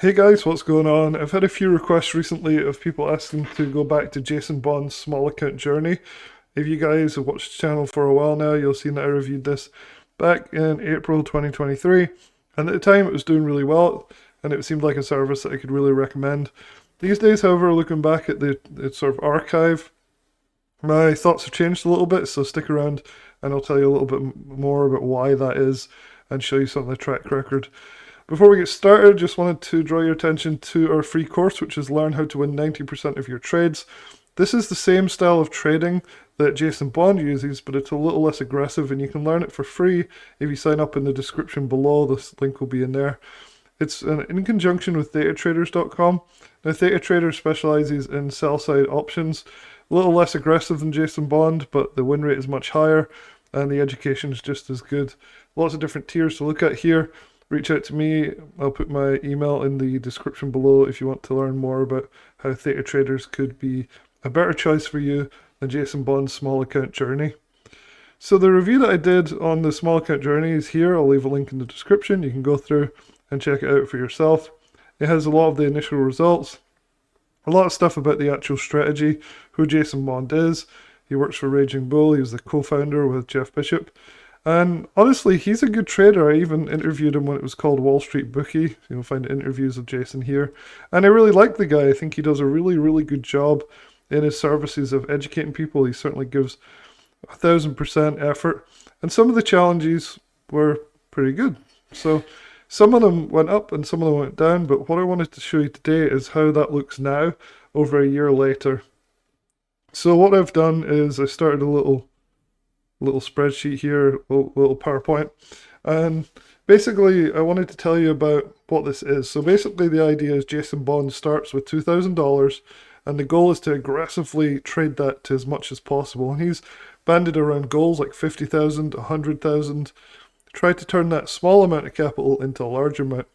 Hey guys, what's going on? I've had a few requests recently of people asking to go back to Jason Bond's small account journey. If you guys have watched the channel for a while now, you'll see that I reviewed this back in April 2023, and at the time it was doing really well, and it seemed like a service that I could really recommend. These days, however, looking back at the sort of archive, my thoughts have changed a little bit, so stick around and I'll tell you a little bit more about why that is and show you some of the track record. Before we get started, just wanted to draw your attention to our free course, which is Learn How to Win 90% of Your Trades. This is the same style of trading that Jason Bond uses, but it's a little less aggressive, and you can learn it for free if you sign up in the description below. This link will be in there. It's in conjunction with ThetaTraders.com. Now, ThetaTraders specializes in sell-side options, a little less aggressive than Jason Bond, but the win rate is much higher, and the education is just as good. Lots of different tiers to look at here. Reach out to me. I'll put my email in the description below if you want to learn more about how Theta Traders could be a better choice for you than Jason Bond's small account journey. So the review that I did on the small account journey is here. I'll leave a link in the description. You can go through and check it out for yourself. It has a lot of the initial results, a lot of stuff about the actual strategy, who Jason Bond is. He works for Raging Bull. He was the co-founder with Jeff Bishop. And honestly, he's a good trader. I even interviewed him when it was called Wall Street Bookie. You'll find interviews of Jason here. And I really like the guy. I think he does a really, really good job in his services of educating people. He certainly gives 1,000% effort. And some of the challenges were pretty good. So some of them went up and some of them went down. But what I wanted to show you today is how that looks now over a year later. So what I've done is I started a little spreadsheet here, little PowerPoint, and basically I wanted to tell you about what this is. So basically the idea is Jason Bond starts with $2,000 and the goal is to aggressively trade that to as much as possible, and he's banded around goals like 50,000, 100,000, try to turn that small amount of capital into a large amount.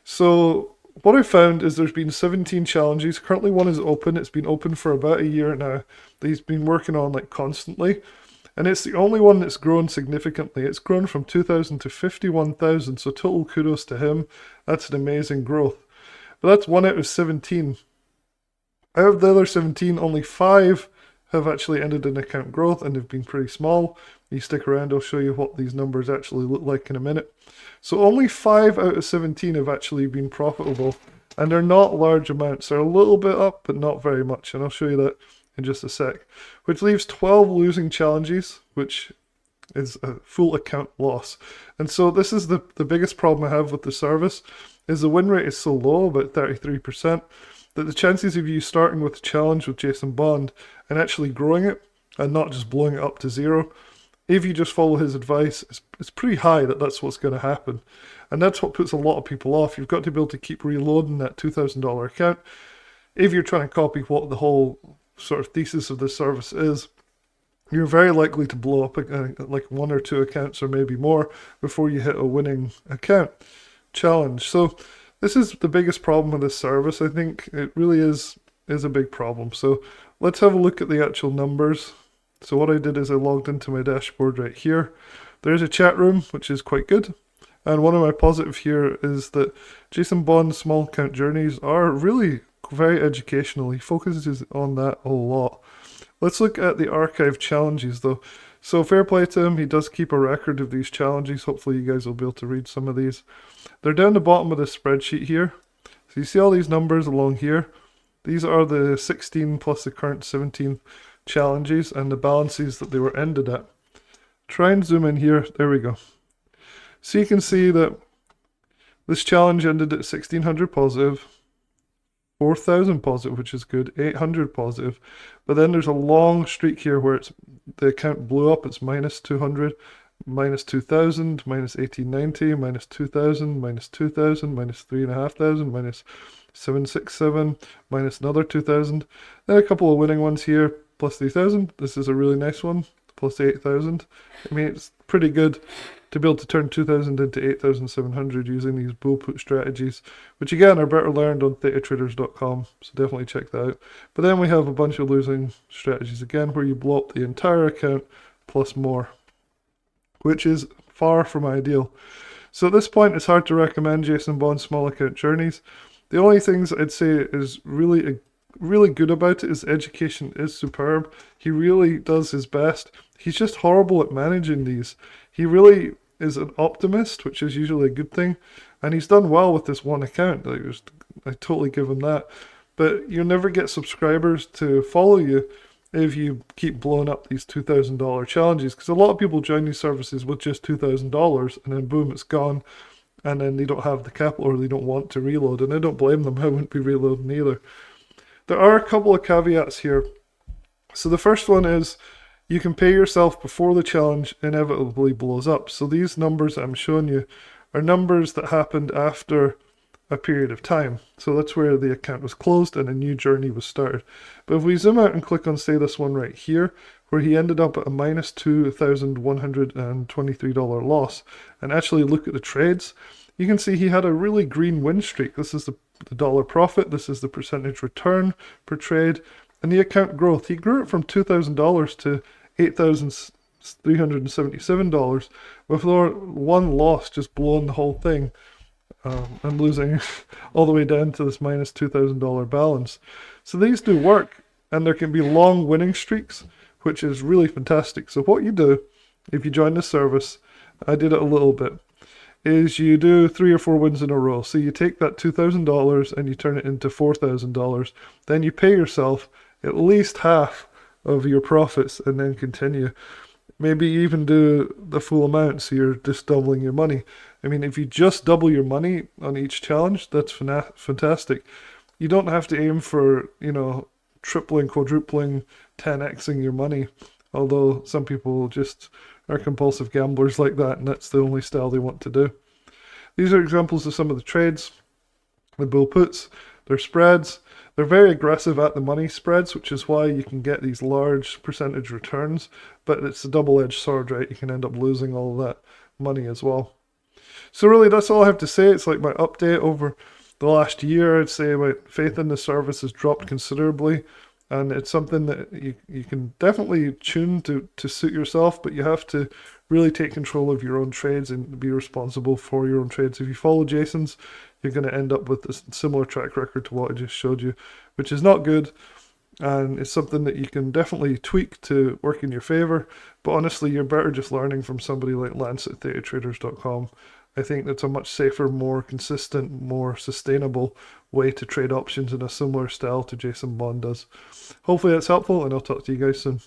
So what I found is there's been 17 challenges. Currently one is open. It's been open for about a year now that he's been working on like constantly. And it's the only one that's grown significantly. It's grown from 2,000 to 51,000, so total kudos to him. That's an amazing growth. But that's 1 out of 17. Out of the other 17, only 5 have actually ended in account growth, and they've been pretty small. You stick around, I'll show you what these numbers actually look like in a minute. So only 5 out of 17 have actually been profitable, and they're not large amounts. They're a little bit up, but not very much, and I'll show you that in just a sec, which leaves 12 losing challenges, which is a full account loss. And so this is the biggest problem I have with the service, is the win rate is so low, about 33%, that the chances of you starting with a challenge with Jason Bond and actually growing it and not just blowing it up to zero, if you just follow his advice, it's pretty high that that's what's going to happen. And that's what puts a lot of people off. You've got to be able to keep reloading that $2,000 account if you're trying to copy what the whole sort of thesis of this service is. You're very likely to blow up like 1 or 2 accounts or maybe more before you hit a winning account challenge. So this is the biggest problem with this service. I think it really is a big problem. So let's have a look at the actual numbers. So what I did is I logged into my dashboard right here. There's a chat room, which is quite good. And one of my positive here is that Jason Bond's small account journeys are really very educational. He focuses on that a lot. Let's look at the archive challenges though. So fair play to him, he does keep a record of these challenges. Hopefully you guys will be able to read some of these. They're down the bottom of the spreadsheet here. So you see all these numbers along here. These are the 16 plus the current 17 challenges and the balances that they were ended at. Try and zoom in here. There we go. So you can see that this challenge ended at 1,600 positive, 4,000 positive, which is good, 800 positive. But then there's a long streak here where the account blew up. It's minus 200, minus 2,000, minus 1,890, minus 2,000, minus 2,000, minus 3,500, minus 767, minus another 2,000. Then a couple of winning ones here, plus 3,000. This is a really nice one, plus 8,000. I mean, it's pretty good to be able to turn 2,000 into 8,700 using these bull put strategies, which again are better learned on ThetaTraders.com, so definitely check that out. But then we have a bunch of losing strategies again, where you blow up the entire account plus more, which is far from ideal. So at this point, it's hard to recommend Jason Bond's small account journeys. The only things I'd say is really good about it is education is superb. He really does his best. He's just horrible at managing these. He really is an optimist, which is usually a good thing, and he's done well with this one account. I totally give him that. But you'll never get subscribers to follow you if you keep blowing up these $2,000 challenges, because a lot of people join these services with just $2,000 and then boom, it's gone, and then they don't have the capital or they don't want to reload, and I don't blame them. I wouldn't be reloading either. There are a couple of caveats here. So the first one is you can pay yourself before the challenge inevitably blows up. So these numbers I'm showing you are numbers that happened after a period of time. So that's where the account was closed and a new journey was started. But if we zoom out and click on, say, this one right here, where he ended up at a minus $2,123 loss, and actually look at the trades, you can see he had a really green win streak. This is the dollar profit, this is the percentage return per trade, and the account growth. He grew it from $2,000 to $8,377 with one loss just blowing the whole thing. And losing all the way down to this minus $2,000 balance. So these do work, and there can be long winning streaks, which is really fantastic. So what you do, if you join the service, I did it a little bit, is you do 3 or 4 wins in a row. So you take that $2,000 and you turn it into $4,000. Then you pay yourself at least half of your profits and then continue. Maybe even do the full amount, so you're just doubling your money. I mean, if you just double your money on each challenge, that's fantastic. You don't have to aim for, tripling, quadrupling, 10xing your money. Although some people just are compulsive gamblers like that, and that's the only style they want to do. These are examples of some of the trades. The bull puts, their spreads. They're very aggressive at the money spreads, which is why you can get these large percentage returns, but it's a double-edged sword, right? You can end up losing all of that money as well. So really, that's all I have to say. It's like my update over the last year. I'd say my faith in the service has dropped considerably, and it's something that you can definitely tune to suit yourself, but you have to really take control of your own trades and be responsible for your own trades. If you follow Jason's, you're going to end up with a similar track record to what I just showed you, which is not good, and it's something that you can definitely tweak to work in your favor. But honestly, you're better just learning from somebody like Lance at thetatraders.com. I think that's a much safer, more consistent, more sustainable way to trade options in a similar style to Jason Bond does. Hopefully that's helpful, and I'll talk to you guys soon.